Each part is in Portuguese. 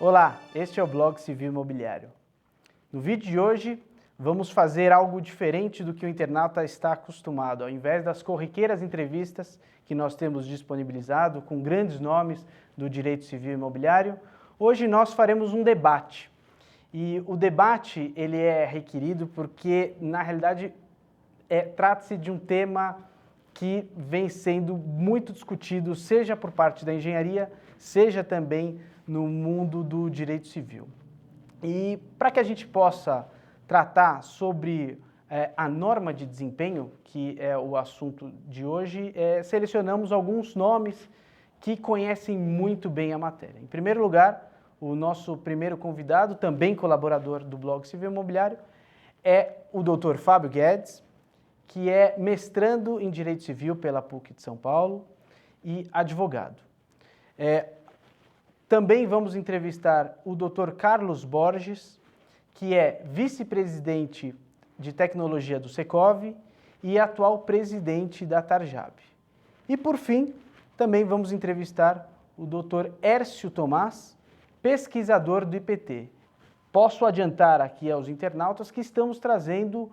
Olá, este é o Blog Civil Imobiliário. No vídeo de hoje, vamos fazer algo diferente do que o internauta está acostumado. Ao invés das corriqueiras entrevistas que nós temos disponibilizado com grandes nomes do direito civil imobiliário, hoje nós faremos um debate. E o debate ele é requerido porque, na realidade, trata-se de um tema que vem sendo muito discutido, seja por parte da engenharia, seja também no mundo do direito civil. E para que a gente possa tratar sobre a norma de desempenho, que é o assunto de hoje, selecionamos alguns nomes que conhecem muito bem a matéria. Em primeiro lugar, o nosso primeiro convidado, também colaborador do Blog Civil Imobiliário, é o Dr. Fábio Guedes, que é mestrando em Direito Civil pela PUC de São Paulo e advogado. Também vamos entrevistar o Dr. Carlos Borges, que é vice-presidente de tecnologia do Secov e atual presidente da Tarjab. E por fim, também vamos entrevistar o Dr. Hércio Tomás, pesquisador do IPT. Posso adiantar aqui aos internautas que estamos trazendo,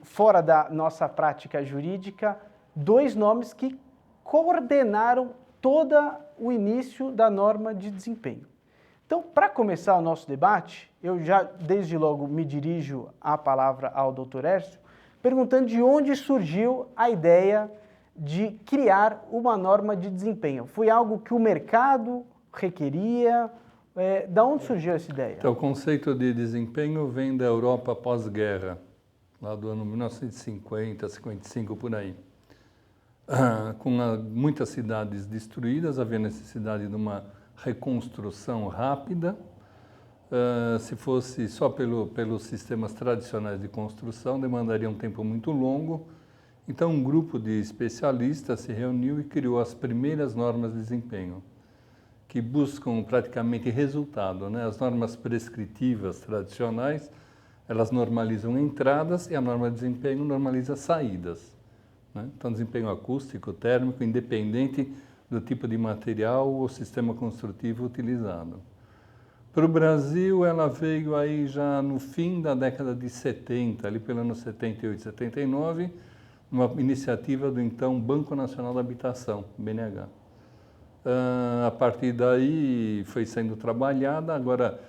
fora da nossa prática jurídica, dois nomes que coordenaram todo o início da norma de desempenho. Então, para começar o nosso debate, eu já desde logo me dirijo a palavra ao Dr. Hércio, perguntando de onde surgiu a ideia de criar uma norma de desempenho. Foi algo que o mercado requeria? Da onde surgiu essa ideia? Então, o conceito de desempenho vem da Europa pós-guerra, lá do ano 1950, 55, por aí. Com muitas cidades destruídas, havia necessidade de uma reconstrução rápida. Se fosse só pelos sistemas tradicionais de construção, demandaria um tempo muito longo. Então, um grupo de especialistas se reuniu e criou as primeiras normas de desempenho, que buscam praticamente resultado, né? As normas prescritivas tradicionais, elas normalizam entradas e a norma de desempenho normaliza saídas, né? Então, desempenho acústico, térmico, independente do tipo de material ou sistema construtivo utilizado. Para o Brasil, ela veio aí já no fim da década de 70, ali pelo ano 78, 79, uma iniciativa do então Banco Nacional da Habitação, BNH. A partir daí foi sendo trabalhada, agora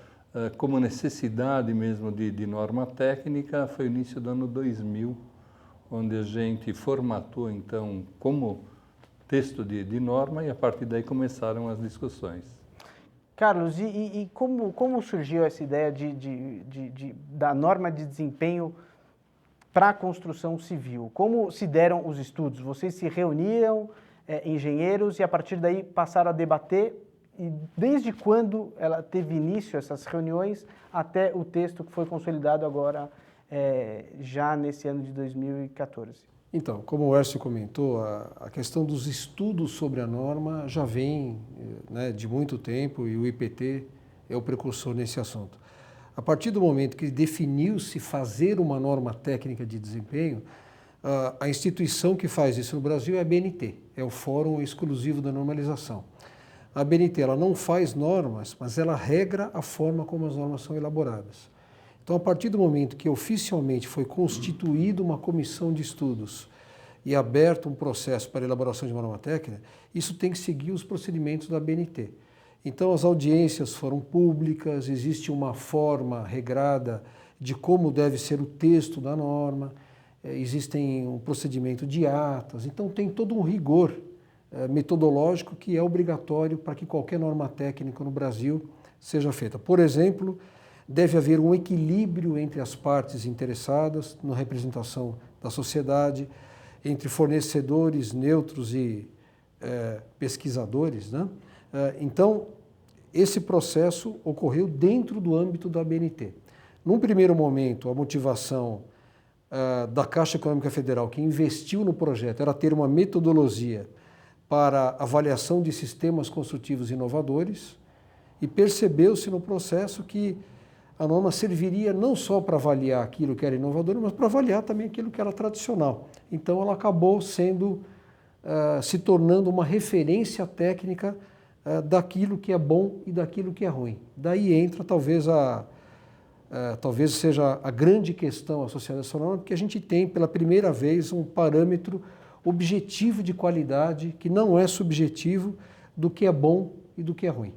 como necessidade mesmo de norma técnica, foi o início do ano 2000, onde a gente formatou então como texto de norma e a partir daí começaram as discussões. Carlos, e como surgiu essa ideia da norma de desempenho para a construção civil? Como se deram os estudos? Vocês se reuniam, engenheiros, e a partir daí passaram a debater? E desde quando ela teve início, essas reuniões, até o texto que foi consolidado agora, já nesse ano de 2014? Então, como o Hércio comentou, a questão dos estudos sobre a norma já vem, né, de muito tempo, e o IPT é o precursor nesse assunto. A partir do momento que definiu-se fazer uma norma técnica de desempenho, a instituição que faz isso no Brasil é a BNT, é o Fórum Exclusivo da Normalização. A BNT ela não faz normas, mas ela regra a forma como as normas são elaboradas. Então, a partir do momento que oficialmente foi constituída uma comissão de estudos e aberto um processo para elaboração de uma norma técnica, isso tem que seguir os procedimentos da BNT. Então, as audiências foram públicas, existe uma forma regrada de como deve ser o texto da norma, existem um procedimento de atas, então tem todo um rigor metodológico que é obrigatório para que qualquer norma técnica no Brasil seja feita. Por exemplo, deve haver um equilíbrio entre as partes interessadas na representação da sociedade, entre fornecedores neutros e pesquisadores, né? Então, esse processo ocorreu dentro do âmbito da BNT. Num primeiro momento, a motivação da Caixa Econômica Federal, que investiu no projeto, era ter uma metodologia para avaliação de sistemas construtivos inovadores, e percebeu-se no processo que a norma serviria não só para avaliar aquilo que era inovador, mas para avaliar também aquilo que era tradicional. Então, ela acabou se tornando uma referência técnica daquilo que é bom e daquilo que é ruim. Daí entra talvez seja a grande questão associada a essa norma, porque a gente tem pela primeira vez um parâmetro objetivo de qualidade que não é subjetivo do que é bom e do que é ruim.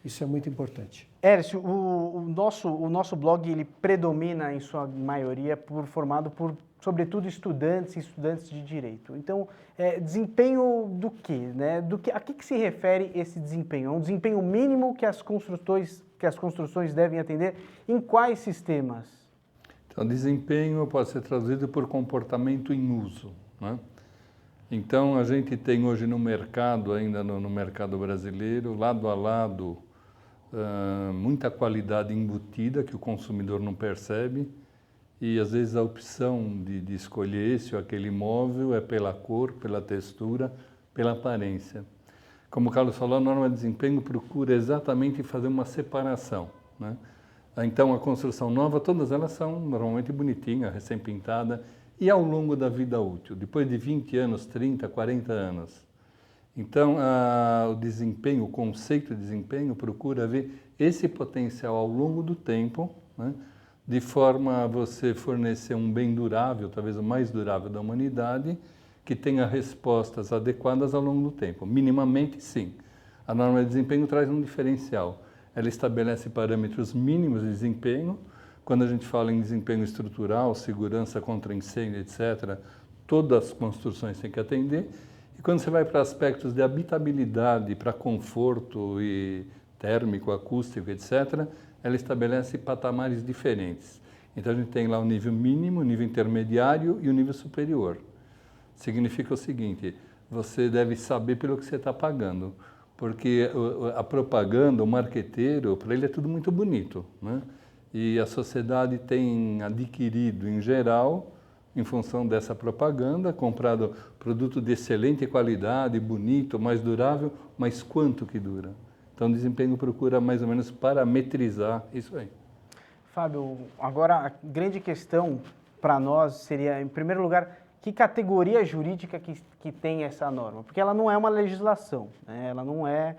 Isso é muito importante. Hércio, o nosso blog ele predomina em sua maioria formado por, sobretudo, estudantes e estudantes de direito. Então, desempenho do quê? Né? A que se refere esse desempenho? É um desempenho mínimo que as construções devem atender em quais sistemas? Então, desempenho pode ser traduzido por comportamento em uso, né? Então, a gente tem hoje no mercado, ainda no mercado brasileiro, lado a lado, muita qualidade embutida que o consumidor não percebe e, às vezes, a opção de escolher esse ou aquele imóvel é pela cor, pela textura, pela aparência. Como o Carlos falou, a norma de desempenho procura exatamente fazer uma separação, né? Então, a construção nova, todas elas são normalmente bonitinhas, recém-pintada, e ao longo da vida útil, depois de 20 anos, 30, 40 anos. Então, o desempenho, o conceito de desempenho procura ver esse potencial ao longo do tempo, né, de forma a você fornecer um bem durável, talvez o mais durável da humanidade, que tenha respostas adequadas ao longo do tempo. Minimamente, sim. A norma de desempenho traz um diferencial. Ela estabelece parâmetros mínimos de desempenho. Quando a gente fala em desempenho estrutural, segurança contra incêndio, etc., todas as construções têm que atender. E quando você vai para aspectos de habitabilidade, para conforto e térmico, acústico, etc., ela estabelece patamares diferentes. Então a gente tem lá o nível mínimo, o nível intermediário e o nível superior. Significa o seguinte, você deve saber pelo que você está pagando, porque a propaganda, o marqueteiro, para ele é tudo muito bonito, né? E a sociedade tem adquirido, em geral, em função dessa propaganda, comprado produto de excelente qualidade, bonito, mais durável, mas quanto que dura? Então, o desempenho procura mais ou menos parametrizar isso aí. Fábio, agora a grande questão para nós seria, em primeiro lugar, que categoria jurídica que tem essa norma? Porque ela não é uma legislação, né? Ela não é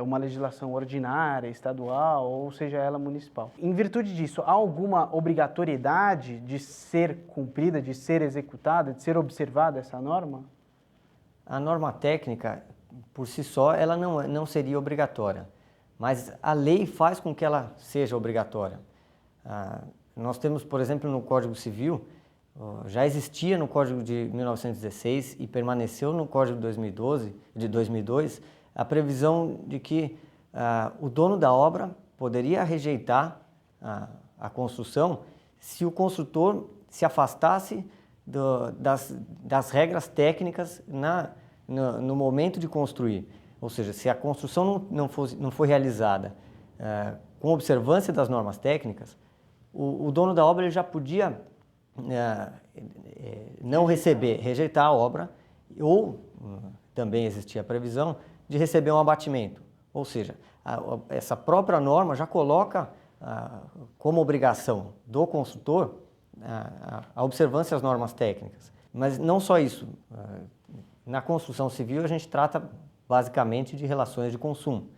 uma legislação ordinária, estadual, ou seja, ela municipal. Em virtude disso, há alguma obrigatoriedade de ser cumprida, de ser executada, de ser observada essa norma? A norma técnica, por si só, ela não seria obrigatória, mas a lei faz com que ela seja obrigatória. Nós temos, por exemplo, no Código Civil, já existia no Código de 1916 e permaneceu no Código de 2002, a previsão de que o dono da obra poderia rejeitar a construção se o construtor se afastasse das regras técnicas no momento de construir. Ou seja, se a construção não foi realizada com observância das normas técnicas, o dono da obra ele já podia não rejeitar a obra, ou também existia a previsão de receber um abatimento. Ou seja, essa própria norma já coloca como obrigação do construtor a observância das normas técnicas. Mas não só isso. Na construção civil a gente trata basicamente de relações de consumo,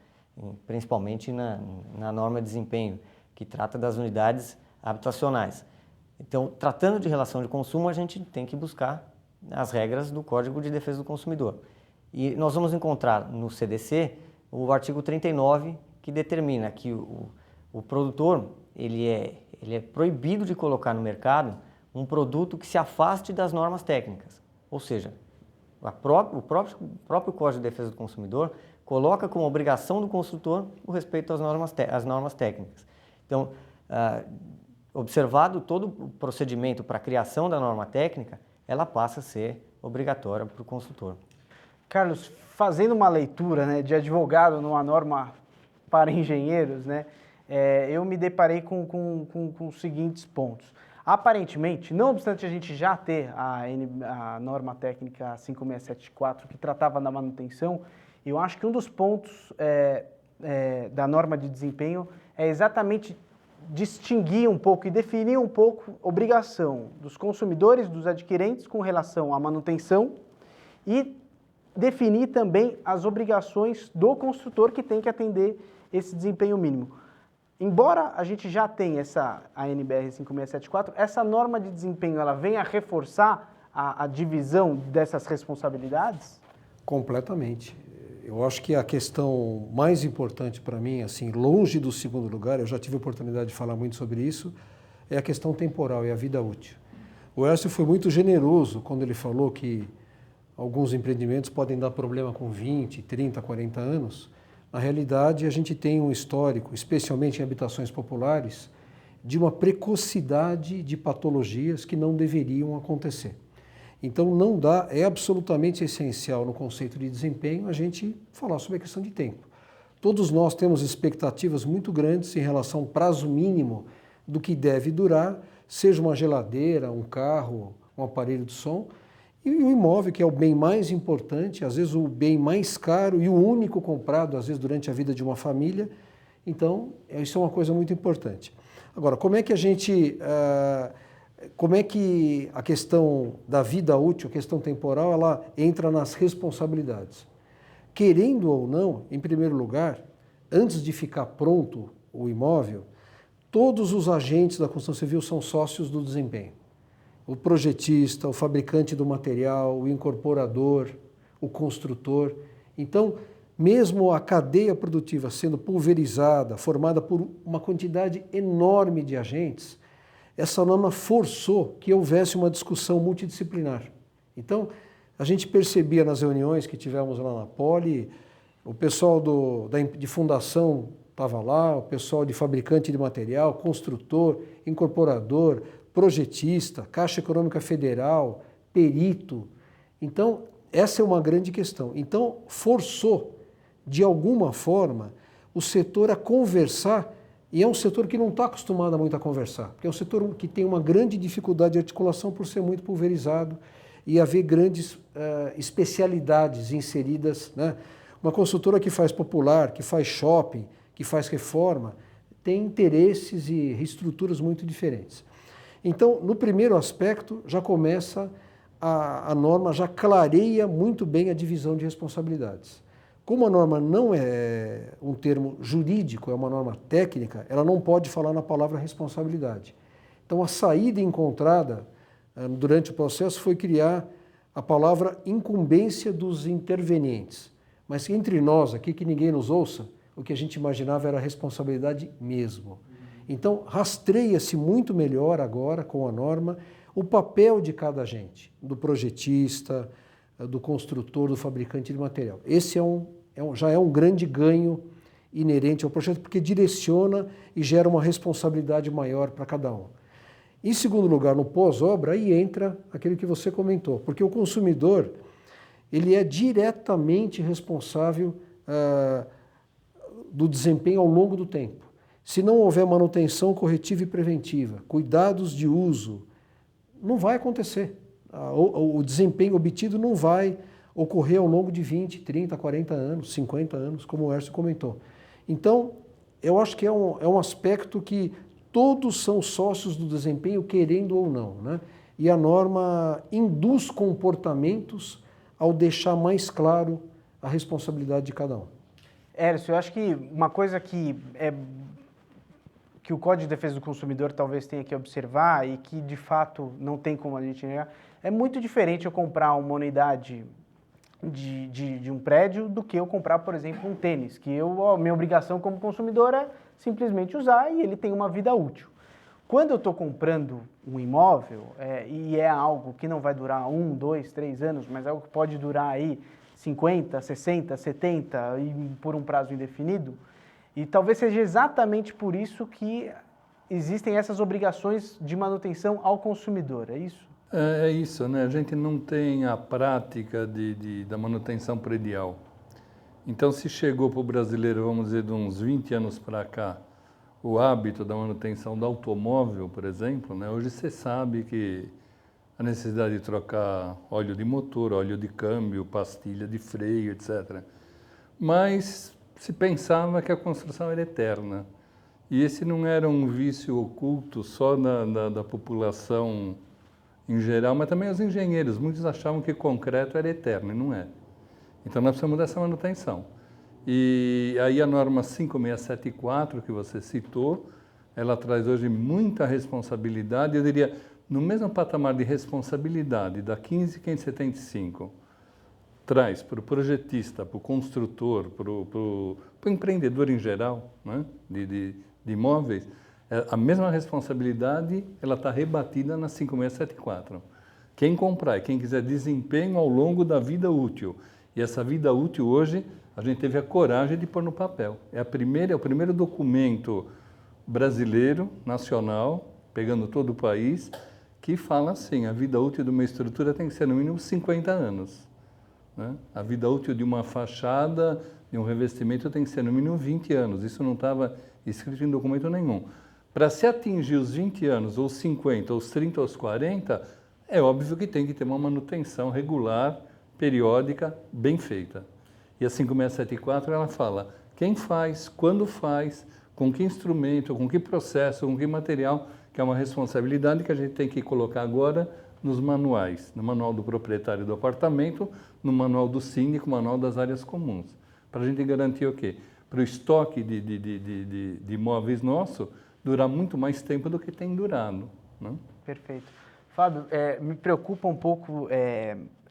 principalmente na norma de desempenho, que trata das unidades habitacionais. Então, tratando de relação de consumo, a gente tem que buscar as regras do Código de Defesa do Consumidor. E nós vamos encontrar no CDC o artigo 39, que determina que o produtor ele é proibido de colocar no mercado um produto que se afaste das normas técnicas. Ou seja, o próprio Código de Defesa do Consumidor coloca como obrigação do construtor o respeito às normas técnicas. Então, observado todo o procedimento para a criação da norma técnica, ela passa a ser obrigatória para o consultor. Carlos, fazendo uma leitura, né, de advogado numa norma para engenheiros, né, eu me deparei com os seguintes pontos. Aparentemente, não obstante a gente já ter a norma técnica 5674 que tratava da manutenção, eu acho que um dos pontos da norma de desempenho é exatamente distinguir um pouco e definir um pouco a obrigação dos consumidores, dos adquirentes com relação à manutenção e definir também as obrigações do construtor que tem que atender esse desempenho mínimo. Embora a gente já tenha essa ANBR 5674, essa norma de desempenho ela vem a reforçar a divisão dessas responsabilidades? Completamente. Eu acho que a questão mais importante para mim, assim, longe do segundo lugar, eu já tive a oportunidade de falar muito sobre isso, é a questão temporal e a vida útil. O Écio foi muito generoso quando ele falou que alguns empreendimentos podem dar problema com 20, 30, 40 anos. Na realidade, a gente tem um histórico, especialmente em habitações populares, de uma precocidade de patologias que não deveriam acontecer. Então, não dá, é absolutamente essencial no conceito de desempenho a gente falar sobre a questão de tempo. Todos nós temos expectativas muito grandes em relação ao prazo mínimo do que deve durar, seja uma geladeira, um carro, um aparelho de som, e o imóvel, que é o bem mais importante, às vezes o bem mais caro e o único comprado, às vezes, durante a vida de uma família. Então, isso é uma coisa muito importante. Agora, como é que a questão da vida útil, a questão temporal, ela entra nas responsabilidades? Querendo ou não, em primeiro lugar, antes de ficar pronto o imóvel, todos os agentes da construção civil são sócios do desempenho. O projetista, o fabricante do material, o incorporador, o construtor. Então, mesmo a cadeia produtiva sendo pulverizada, formada por uma quantidade enorme de agentes, essa norma forçou que houvesse uma discussão multidisciplinar. Então, a gente percebia nas reuniões que tivemos lá na Poli, o pessoal de fundação estava lá, o pessoal de fabricante de material, construtor, incorporador, projetista, Caixa Econômica Federal, perito. Então, essa é uma grande questão. Então, forçou, de alguma forma, o setor a conversar, e é um setor que não está acostumado muito a conversar, porque é um setor que tem uma grande dificuldade de articulação por ser muito pulverizado e haver grandes especialidades inseridas, né? Uma construtora que faz popular, que faz shopping, que faz reforma, tem interesses e estruturas muito diferentes. Então, no primeiro aspecto, já começa a norma, já clareia muito bem a divisão de responsabilidades. Como a norma não é um termo jurídico, é uma norma técnica, ela não pode falar na palavra responsabilidade. Então, a saída encontrada durante o processo foi criar a palavra incumbência dos intervenientes. Mas entre nós aqui, que ninguém nos ouça, o que a gente imaginava era a responsabilidade mesmo. Então, rastreia-se muito melhor agora com a norma o papel de cada agente, do projetista, do construtor, do fabricante de material. Esse já é um grande ganho inerente ao projeto, porque direciona e gera uma responsabilidade maior para cada um. Em segundo lugar, no pós-obra, aí entra aquilo que você comentou, porque o consumidor ele é diretamente responsável do desempenho ao longo do tempo. Se não houver manutenção corretiva e preventiva, cuidados de uso, não vai acontecer. O desempenho obtido não vai ocorrer ao longo de 20, 30, 40 anos, 50 anos, como o Écio comentou. Então, eu acho que é um aspecto que todos são sócios do desempenho, querendo ou não, né? E a norma induz comportamentos ao deixar mais claro a responsabilidade de cada um. Écio, eu acho que uma coisa que o Código de Defesa do Consumidor talvez tenha que observar e que, de fato, não tem como a gente negar, é muito diferente eu comprar uma unidade de um prédio do que eu comprar, por exemplo, um tênis, que minha obrigação como consumidor é simplesmente usar e ele tem uma vida útil. Quando eu estou comprando um imóvel, e é algo que não vai durar 1, 2, 3 anos, mas algo que pode durar aí 50, 60, 70 e por um prazo indefinido, e talvez seja exatamente por isso que existem essas obrigações de manutenção ao consumidor, é isso? É isso, né? A gente não tem a prática da manutenção predial. Então, se chegou para o brasileiro, vamos dizer, de uns 20 anos para cá, o hábito da manutenção do automóvel, por exemplo, né? Hoje você sabe que a necessidade de trocar óleo de motor, óleo de câmbio, pastilha de freio, etc. Mas se pensava que a construção era eterna. E esse não era um vício oculto só da população em geral, mas também os engenheiros. Muitos achavam que concreto era eterno, e não é. Então nós precisamos dessa manutenção. E aí a norma 5674 que você citou, ela traz hoje muita responsabilidade, eu diria, no mesmo patamar de responsabilidade da 15575, traz para o projetista, para o construtor, para o empreendedor em geral, né, de imóveis, a mesma responsabilidade ela está rebatida na 5674. Quem comprar e quem quiser desempenho ao longo da vida útil, e essa vida útil hoje a gente teve a coragem de pôr no papel. É o primeiro documento brasileiro, nacional, pegando todo o país, que fala assim, a vida útil de uma estrutura tem que ser no mínimo 50 anos. Né? A vida útil de uma fachada, de um revestimento tem que ser no mínimo 20 anos. Isso não estava escrito em documento nenhum. Para se atingir os 20 anos, ou os 50, ou os 30, ou os 40, é óbvio que tem que ter uma manutenção regular, periódica, bem feita. E a 5674 ela fala quem faz, quando faz, com que instrumento, com que processo, com que material, que é uma responsabilidade que a gente tem que colocar agora nos manuais, no manual do proprietário do apartamento, no manual do síndico, no manual das áreas comuns, para a gente garantir o quê? Para o estoque de imóveis nosso durar muito mais tempo do que tem durado. Né? Perfeito. Fábio, me preocupa um pouco,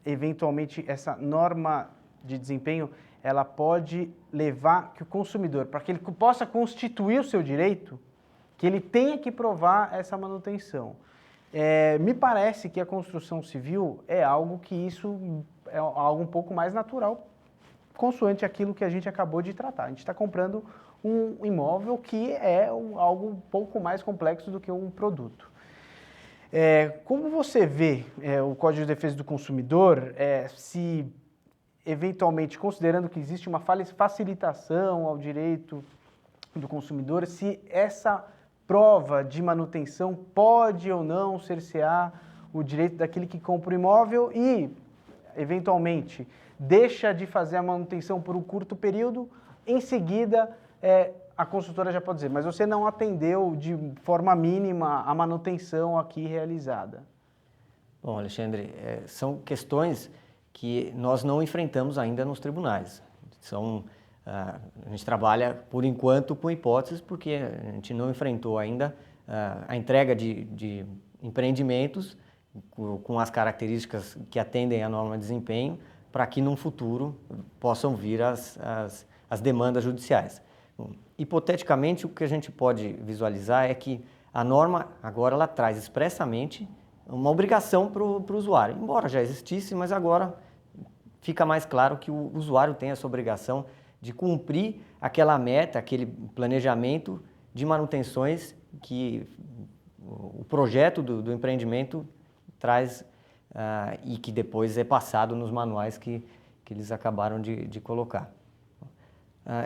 eventualmente, essa norma de desempenho, ela pode levar que o consumidor, para que ele possa constituir o seu direito, que ele tenha que provar essa manutenção. Me parece que a construção civil é algo que isso é algo um pouco mais natural, consoante aquilo que a gente acabou de tratar. A gente está comprando um imóvel que é algo um pouco mais complexo do que um produto. Como você vê o Código de Defesa do Consumidor, se eventualmente, considerando que existe uma facilitação ao direito do consumidor, se essa prova de manutenção pode ou não cercear o direito daquele que compra o imóvel e, eventualmente, deixa de fazer a manutenção por um curto período, em seguida a construtora já pode dizer, mas você não atendeu de forma mínima a manutenção aqui realizada. Bom, Alexandre, são questões que nós não enfrentamos ainda nos tribunais. A gente trabalha, por enquanto, com hipóteses, porque a gente não enfrentou ainda a entrega de empreendimentos com as características que atendem à norma de desempenho, para que, num futuro, possam vir as demandas judiciais. Bom, hipoteticamente, o que a gente pode visualizar é que a norma, agora, ela traz expressamente uma obrigação para o usuário, embora já existisse, mas agora fica mais claro que o usuário tem essa obrigação de cumprir aquela meta, aquele planejamento de manutenções que o projeto do empreendimento traz e que depois é passado nos manuais que eles acabaram de colocar.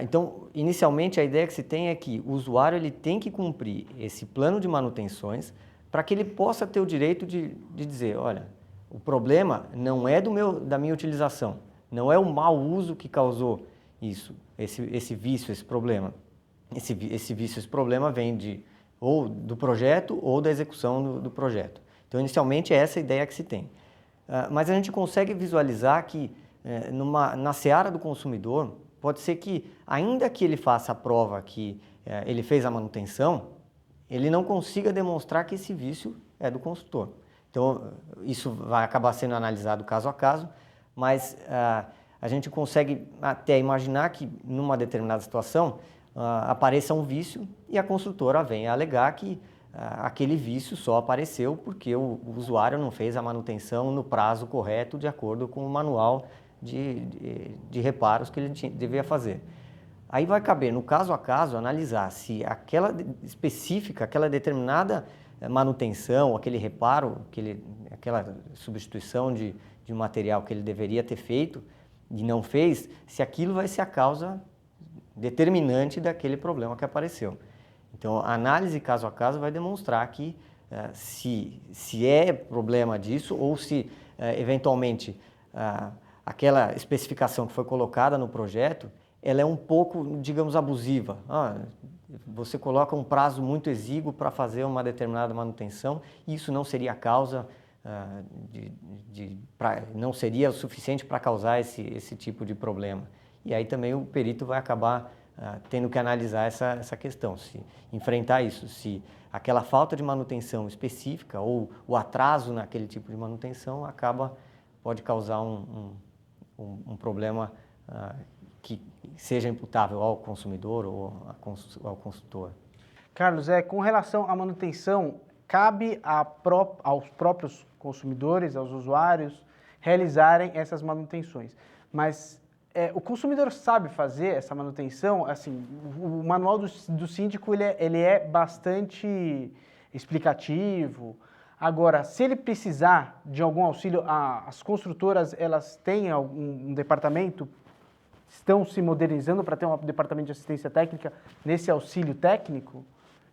Então, inicialmente, a ideia que se tem é que o usuário ele tem que cumprir esse plano de manutenções para que ele possa ter o direito de dizer, olha, o problema não é da minha utilização, não é o mau uso que causou isso, esse vício, esse problema. Esse vício, esse problema vem ou do projeto ou da execução do projeto. Então, inicialmente, é essa a ideia que se tem. Mas a gente consegue visualizar que, na seara do consumidor, pode ser que, ainda que ele faça a prova que ele fez a manutenção, ele não consiga demonstrar que esse vício é do construtor. Então, isso vai acabar sendo analisado caso a caso, mas a gente consegue até imaginar que, numa determinada situação, apareça um vício e a construtora venha alegar que aquele vício só apareceu porque o usuário não fez a manutenção no prazo correto, de acordo com o manual de reparos que ele devia fazer. Aí vai caber, no caso a caso, analisar se aquela específica, aquela determinada manutenção, aquele reparo, aquela substituição de material que ele deveria ter feito e não fez, se aquilo vai ser a causa determinante daquele problema que apareceu. Então, a análise caso a caso vai demonstrar que se é problema disso ou se, eventualmente, aquela especificação que foi colocada no projeto, ela é um pouco, digamos, abusiva. Você coloca um prazo muito exíguo para fazer uma determinada manutenção e isso não seria a causa não seria o suficiente para causar esse tipo de problema. E aí também o perito vai acabar tendo que analisar essa questão, se enfrentar isso, se aquela falta de manutenção específica ou o atraso naquele tipo de manutenção pode causar um problema que seja imputável ao consumidor ou ao consultor. Carlos, com relação à manutenção, cabe aos próprios consumidores, aos usuários, realizarem essas manutenções. Mas o consumidor sabe fazer essa manutenção? Assim, o manual do síndico ele é bastante explicativo. Agora, se ele precisar de algum auxílio, as construtoras elas têm um departamento, estão se modernizando para ter um departamento de assistência técnica nesse auxílio técnico?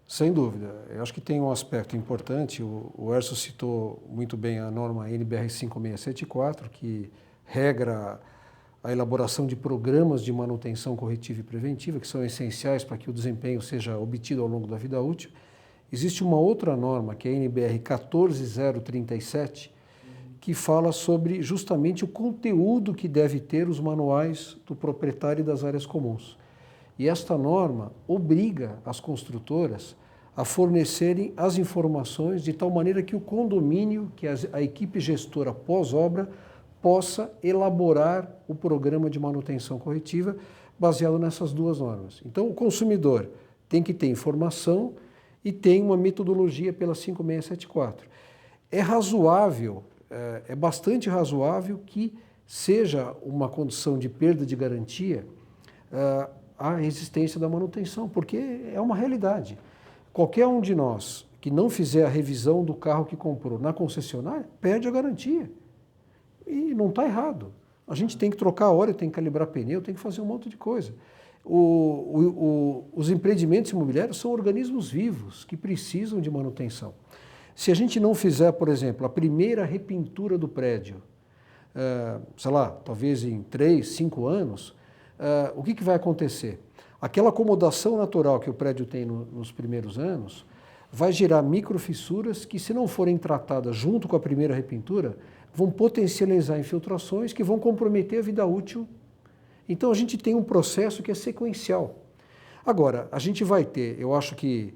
Sem dúvida. Eu acho que tem um aspecto importante, o Erso citou muito bem a norma NBR 5674, que regra a elaboração de programas de manutenção corretiva e preventiva, que são essenciais para que o desempenho seja obtido ao longo da vida útil. Existe uma outra norma, que é a NBR 14037, que fala sobre justamente o conteúdo que deve ter os manuais do proprietário e das áreas comuns. E esta norma obriga as construtoras a fornecerem as informações de tal maneira que o condomínio, que a equipe gestora pós-obra, possa elaborar o programa de manutenção corretiva baseado nessas duas normas. Então, o consumidor tem que ter informação e tem uma metodologia pela 5674. É razoável, é bastante razoável que seja uma condição de perda de garantia a existência da manutenção, porque é uma realidade. Qualquer um de nós que não fizer a revisão do carro que comprou na concessionária, perde a garantia. E não está errado. A gente tem que trocar óleo, tem que calibrar pneu, tem que fazer um monte de coisa. Os empreendimentos imobiliários são organismos vivos que precisam de manutenção. Se a gente não fizer, por exemplo, a primeira repintura do prédio, sei lá, talvez em 3, 5 anos, o que vai acontecer? Aquela acomodação natural que o prédio tem nos primeiros anos vai gerar microfissuras que, se não forem tratadas junto com a primeira repintura, vão potencializar infiltrações que vão comprometer a vida útil. Então a gente tem um processo que é sequencial. Agora, a gente vai ter, eu acho que,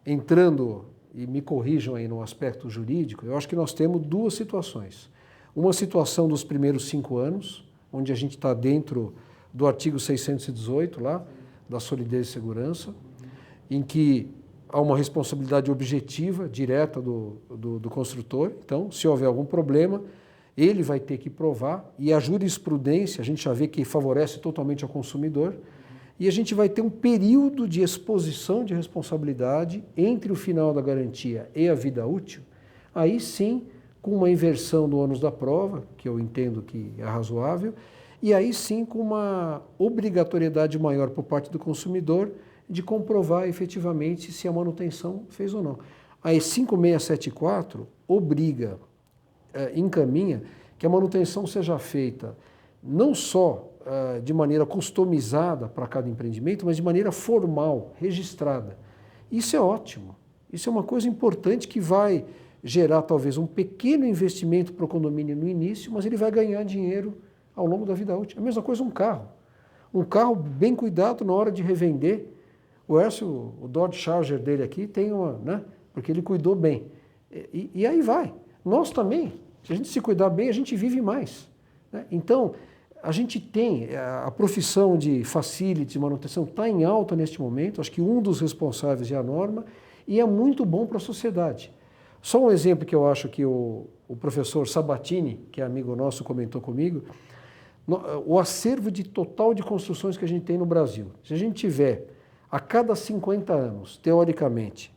entrando, e me corrijam aí no aspecto jurídico, eu acho que nós temos duas situações. Uma situação dos primeiros 5 anos, onde a gente está dentro do artigo 618 lá, da solidez e segurança, em que há uma responsabilidade objetiva, direta do construtor. Então, se houver algum problema, ele vai ter que provar, e a jurisprudência, a gente já vê que favorece totalmente ao consumidor, e a gente vai ter um período de exposição de responsabilidade entre o final da garantia e a vida útil, aí sim, com uma inversão do ônus da prova, que eu entendo que é razoável, e aí sim com uma obrigatoriedade maior por parte do consumidor de comprovar efetivamente se a manutenção fez ou não. A 5674 obriga, encaminha que a manutenção seja feita não só de maneira customizada para cada empreendimento, mas de maneira formal, registrada. Isso é ótimo. Isso é uma coisa importante que vai gerar talvez um pequeno investimento para o condomínio no início, mas ele vai ganhar dinheiro ao longo da vida útil. A mesma coisa um carro. Um carro bem cuidado na hora de revender. O Erso, o Dodge Charger dele aqui tem uma, né? Porque ele cuidou bem. E aí vai. Nós também, se a gente se cuidar bem, a gente vive mais, né? Então, a gente tem a profissão de facility, de manutenção, está em alta neste momento. Acho que um dos responsáveis é a norma e é muito bom para a sociedade. Só um exemplo que eu acho que o professor Sabatini, que é amigo nosso, comentou comigo, o acervo de total de construções que a gente tem no Brasil. Se a gente tiver a cada 50 anos, teoricamente,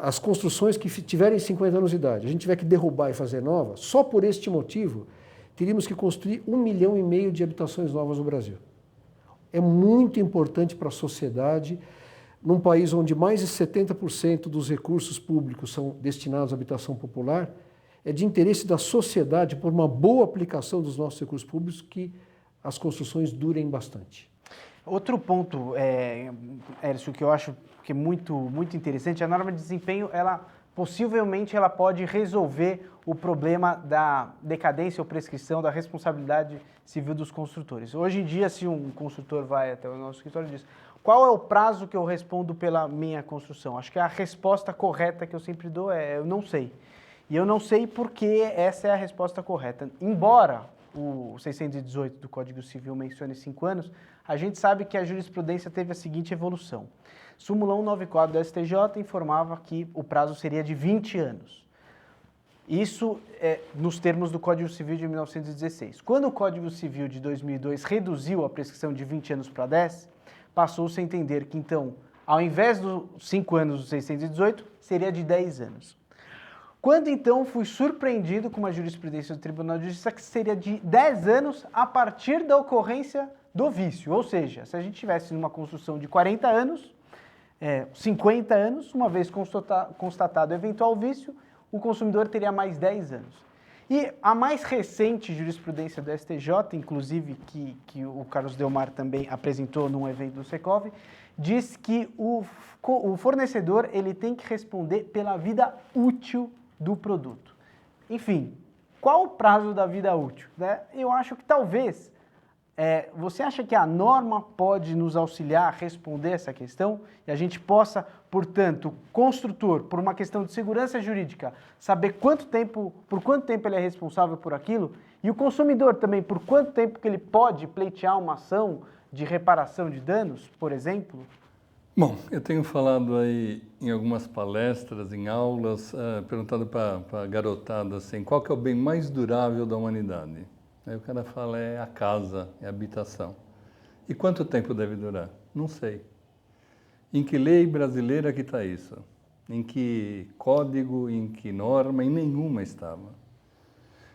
as construções que tiverem 50 anos de idade, a gente tiver que derrubar e fazer novas, só por este motivo, teríamos que construir 1,5 milhão de habitações novas no Brasil. É muito importante para a sociedade, num país onde mais de 70% dos recursos públicos são destinados à habitação popular, é de interesse da sociedade, por uma boa aplicação dos nossos recursos públicos, que as construções durem bastante. Outro ponto, Hércio, que eu acho que é muito interessante, a norma de desempenho, ela possivelmente ela pode resolver o problema da decadência ou prescrição da responsabilidade civil dos construtores. Hoje em dia, se um construtor vai até o nosso escritório e diz: qual é o prazo que eu respondo pela minha construção? Acho que a resposta correta que eu sempre dou é: eu não sei. E eu não sei porque essa é a resposta correta. Embora o 618 do Código Civil mencione 5 anos, a gente sabe que a jurisprudência teve a seguinte evolução. Súmula 194 do STJ informava que o prazo seria de 20 anos. Isso nos termos do Código Civil de 1916. Quando o Código Civil de 2002 reduziu a prescrição de 20 anos para 10, passou-se a entender que, então, ao invés dos 5 anos do 618, seria de 10 anos. Quando, então, fui surpreendido com uma jurisprudência do Tribunal de Justiça que seria de 10 anos a partir da ocorrência do vício. Ou seja, se a gente tivesse numa construção de 40 anos, 50 anos, uma vez constatado o eventual vício, o consumidor teria mais 10 anos. E a mais recente jurisprudência do STJ, inclusive que o Carlos Delmar também apresentou num evento do Secov, diz que o fornecedor ele tem que responder pela vida útil do produto. Enfim, qual o prazo da vida útil? Né? Eu acho que talvez... você acha que a norma pode nos auxiliar a responder essa questão? E a gente possa, portanto, construtor, por uma questão de segurança jurídica, saber por quanto tempo ele é responsável por aquilo, e o consumidor também, por quanto tempo que ele pode pleitear uma ação de reparação de danos, por exemplo? Bom, eu tenho falado aí em algumas palestras, em aulas, perguntado para a garotada assim, qual que é o bem mais durável da humanidade? Aí o cara fala, é a casa, é a habitação. E quanto tempo deve durar? Não sei. Em que lei brasileira que está isso? Em que código, em que norma? Em nenhuma estava.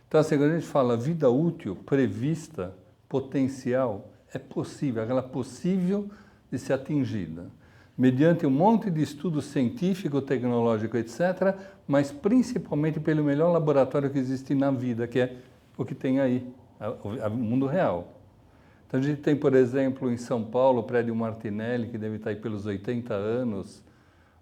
Então, assim, quando a gente fala vida útil, prevista, potencial, é possível, aquela possível de ser atingida. Mediante um monte de estudo científico, tecnológico, etc., mas principalmente pelo melhor laboratório que existe na vida, que é o que tem aí, o mundo real. Então a gente tem, por exemplo, em São Paulo, o prédio Martinelli, que deve estar aí pelos 80 anos,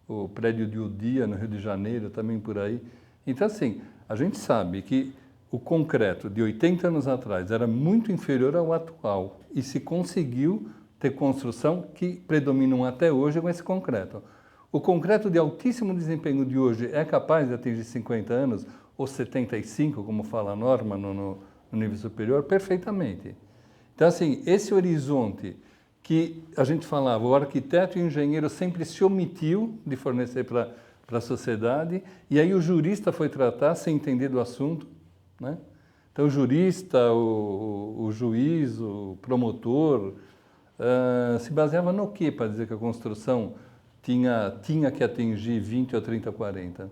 o prédio de Udia, no Rio de Janeiro, também por aí. Então, assim, a gente sabe que o concreto de 80 anos atrás era muito inferior ao atual e se conseguiu ter construção que predominam até hoje com esse concreto. O concreto de altíssimo desempenho de hoje é capaz de atingir 50 anos, ou 75, como fala a norma no nível superior, perfeitamente. Então, assim, esse horizonte que a gente falava, o arquiteto e o engenheiro sempre se omitiu de fornecer para a sociedade, e aí o jurista foi tratar sem entender do assunto, né? Então, o jurista, o juiz, o promotor, se baseava no quê para dizer que a construção tinha que atingir 20 ou 30, 40?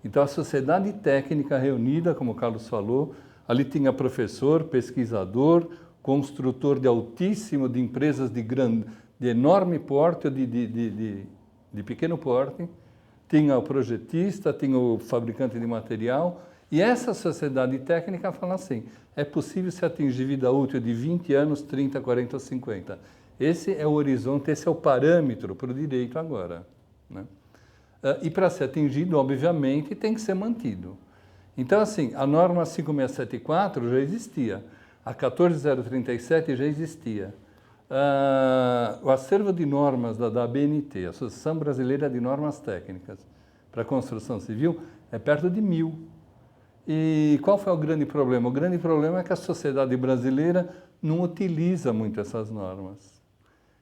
Então, a sociedade técnica reunida, como o Carlos falou, ali tinha professor, pesquisador, construtor de altíssimo, de empresas de enorme porte ou de pequeno porte, tinha o projetista, tinha o fabricante de material, e essa sociedade técnica fala assim, é possível se atingir vida útil de 20 anos, 30, 40 ou 50. Esse é o horizonte, esse é o parâmetro para o direito agora, né? E para ser atingido, obviamente, tem que ser mantido. Então, assim, a norma 5674 já existia, a 14037 já existia. O acervo de normas da ABNT, Associação Brasileira de Normas Técnicas para a Construção Civil, é perto de 1000. E qual foi o grande problema? O grande problema é que a sociedade brasileira não utiliza muito essas normas.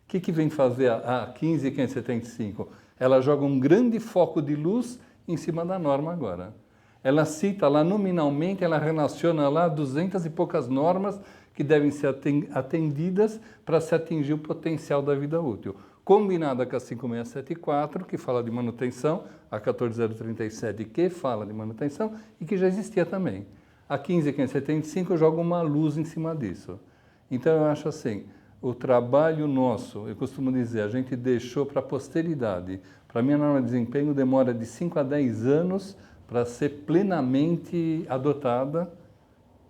O que vem fazer a 15575? Ela joga um grande foco de luz em cima da norma agora. Ela cita lá nominalmente, ela relaciona lá 200 e poucas normas que devem ser atendidas para se atingir o potencial da vida útil. Combinada com a 5674, que fala de manutenção, a 14037, que fala de manutenção e que já existia também. A 15575 joga uma luz em cima disso. Então, eu acho assim, o trabalho nosso, eu costumo dizer, a gente deixou para a posteridade. Para mim, a norma de desempenho demora de 5 a 10 anos para ser plenamente adotada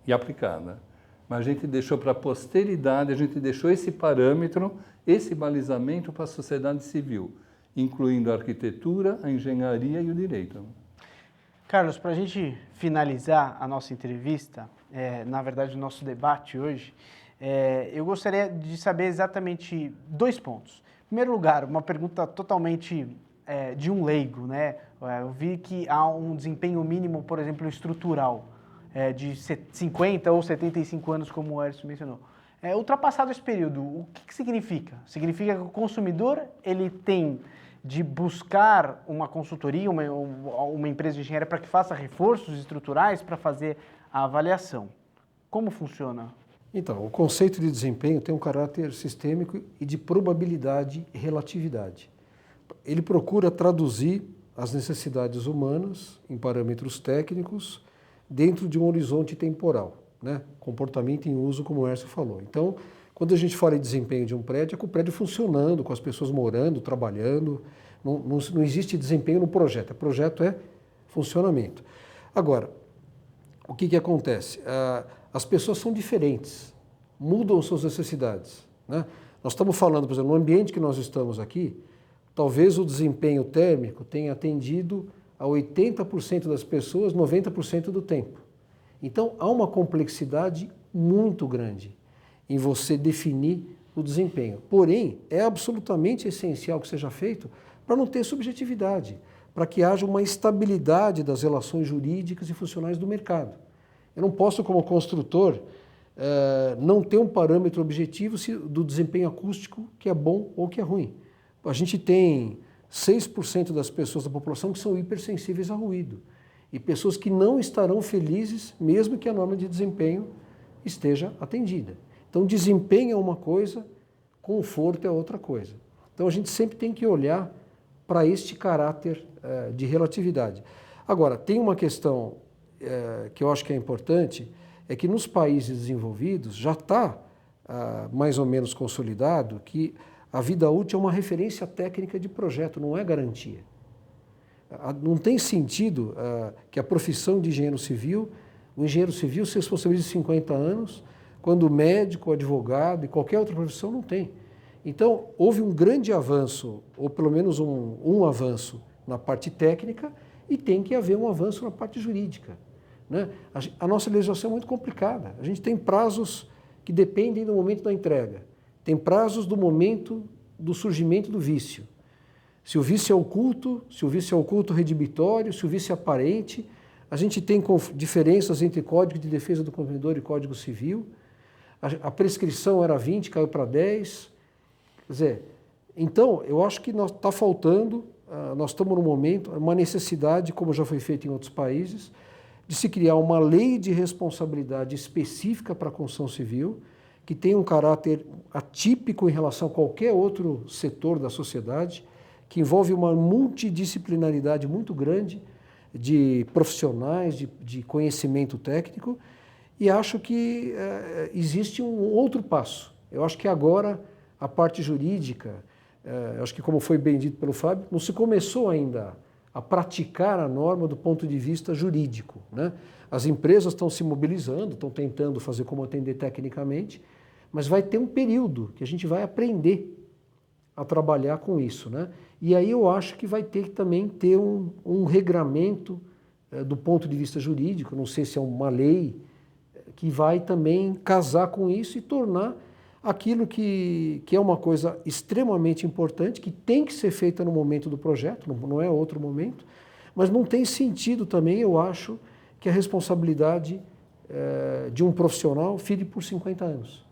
e aplicada. Mas a gente deixou para a posteridade, a gente deixou esse parâmetro, esse balizamento para a sociedade civil, incluindo a arquitetura, a engenharia e o direito. Carlos, para a gente finalizar a nossa entrevista, na verdade o nosso debate hoje, eu gostaria de saber exatamente 2 pontos. Em primeiro lugar, uma pergunta totalmente de um leigo, né? Eu vi que há um desempenho mínimo, por exemplo, estrutural, de 50 ou 75 anos, como o Hércio mencionou. Ultrapassado esse período, o que significa? Significa que o consumidor ele tem de buscar uma consultoria, uma empresa de engenharia para que faça reforços estruturais para fazer a avaliação. Como funciona? Então, o conceito de desempenho tem um caráter sistêmico e de probabilidade e relatividade. Ele procura traduzir as necessidades humanas em parâmetros técnicos dentro de um horizonte temporal, né? Comportamento em uso, como o Hércio falou. Então, quando a gente fala em desempenho de um prédio, é com o prédio funcionando, com as pessoas morando, trabalhando. Não existe desempenho no projeto. O projeto é funcionamento. Agora, o que acontece? As pessoas são diferentes, mudam suas necessidades, né? Nós estamos falando, por exemplo, no ambiente que nós estamos aqui, talvez o desempenho térmico tenha atendido a 80% das pessoas 90% do tempo. Então, há uma complexidade muito grande em você definir o desempenho. Porém, é absolutamente essencial que seja feito para não ter subjetividade, para que haja uma estabilidade das relações jurídicas e funcionais do mercado. Eu não posso, como construtor, não ter um parâmetro objetivo do desempenho acústico que é bom ou que é ruim. A gente tem 6% das pessoas da população que são hipersensíveis a ruído e pessoas que não estarão felizes mesmo que a norma de desempenho esteja atendida. Então, desempenho é uma coisa, conforto é outra coisa. Então, a gente sempre tem que olhar para este caráter de relatividade. Agora, tem uma questão que eu acho que é importante, é que nos países desenvolvidos já está mais ou menos consolidado que a vida útil é uma referência técnica de projeto, não é garantia. Não tem sentido que a profissão de engenheiro civil, o engenheiro civil se responsabilize 50 anos, quando o médico, o advogado e qualquer outra profissão não tem. Então, houve um grande avanço, ou pelo menos um avanço na parte técnica, e tem que haver um avanço na parte jurídica, né? A nossa legislação é muito complicada. A gente tem prazos que dependem do momento da entrega. Tem prazos do momento do surgimento do vício. Se o vício é oculto, se o vício é oculto redibitório, se o vício é aparente. A gente tem diferenças entre Código de Defesa do Consumidor e Código Civil. A prescrição era 20, caiu para 10. Quer dizer, então, eu acho que está faltando, nós estamos num momento, uma necessidade, como já foi feito em outros países, de se criar uma lei de responsabilidade específica para a construção civil, que tenha um caráter atípico em relação a qualquer outro setor da sociedade, que envolve uma multidisciplinaridade muito grande de profissionais, de conhecimento técnico, e acho que existe um outro passo. Eu acho que agora a parte jurídica, acho que como foi bem dito pelo Fábio, não se começou ainda a praticar a norma do ponto de vista jurídico, né? As empresas estão se mobilizando, estão tentando fazer como atender tecnicamente, mas vai ter um período que a gente vai aprender a trabalhar com isso, né? E aí eu acho que vai ter que também ter um regramento do ponto de vista jurídico, não sei se é uma lei, que vai também casar com isso e tornar aquilo que é uma coisa extremamente importante, que tem que ser feita no momento do projeto, não é outro momento, mas não tem sentido também, eu acho, que a responsabilidade de um profissional fique por 50 anos.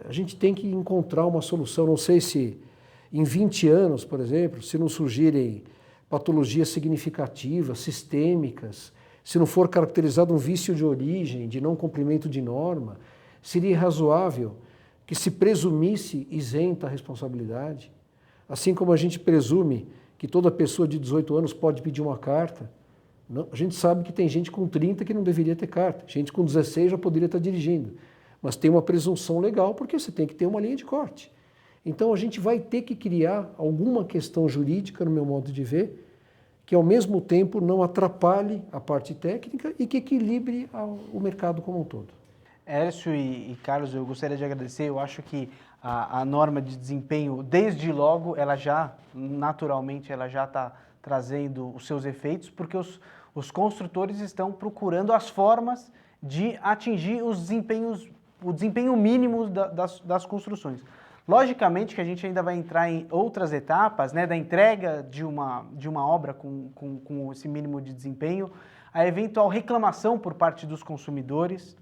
A gente tem que encontrar uma solução, não sei se em 20 anos, por exemplo, se não surgirem patologias significativas, sistêmicas, se não for caracterizado um vício de origem, de não cumprimento de norma, seria razoável que se presumisse isenta a responsabilidade, assim como a gente presume que toda pessoa de 18 anos pode pedir uma carta. Não, a gente sabe que tem gente com 30 que não deveria ter carta, gente com 16 já poderia estar dirigindo, mas tem uma presunção legal porque você tem que ter uma linha de corte. Então a gente vai ter que criar alguma questão jurídica, no meu modo de ver, que ao mesmo tempo não atrapalhe a parte técnica e que equilibre o mercado como um todo. Hércio e Carlos, eu gostaria de agradecer. Eu acho que a norma de desempenho, desde logo, ela já, naturalmente, ela já está trazendo os seus efeitos, porque os construtores estão procurando as formas de atingir o desempenho mínimo das construções. Logicamente que a gente ainda vai entrar em outras etapas, né, da entrega de uma obra com esse mínimo de desempenho, a eventual reclamação por parte dos consumidores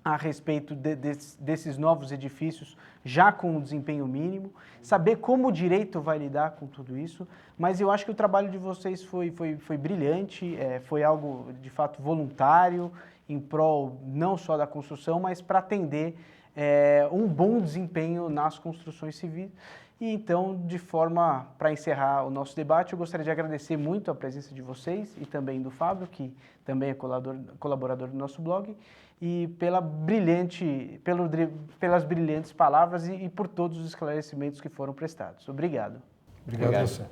a respeito desses novos edifícios já com o desempenho mínimo, saber como o direito vai lidar com tudo isso, mas eu acho que o trabalho de vocês foi brilhante, foi algo de fato voluntário, em prol não só da construção, mas para atender um bom desempenho nas construções civis. E então, para encerrar o nosso debate, eu gostaria de agradecer muito a presença de vocês e também do Fábio, que também é colaborador do nosso blog, e pelas brilhantes palavras e por todos os esclarecimentos que foram prestados. Obrigado. Obrigado a você.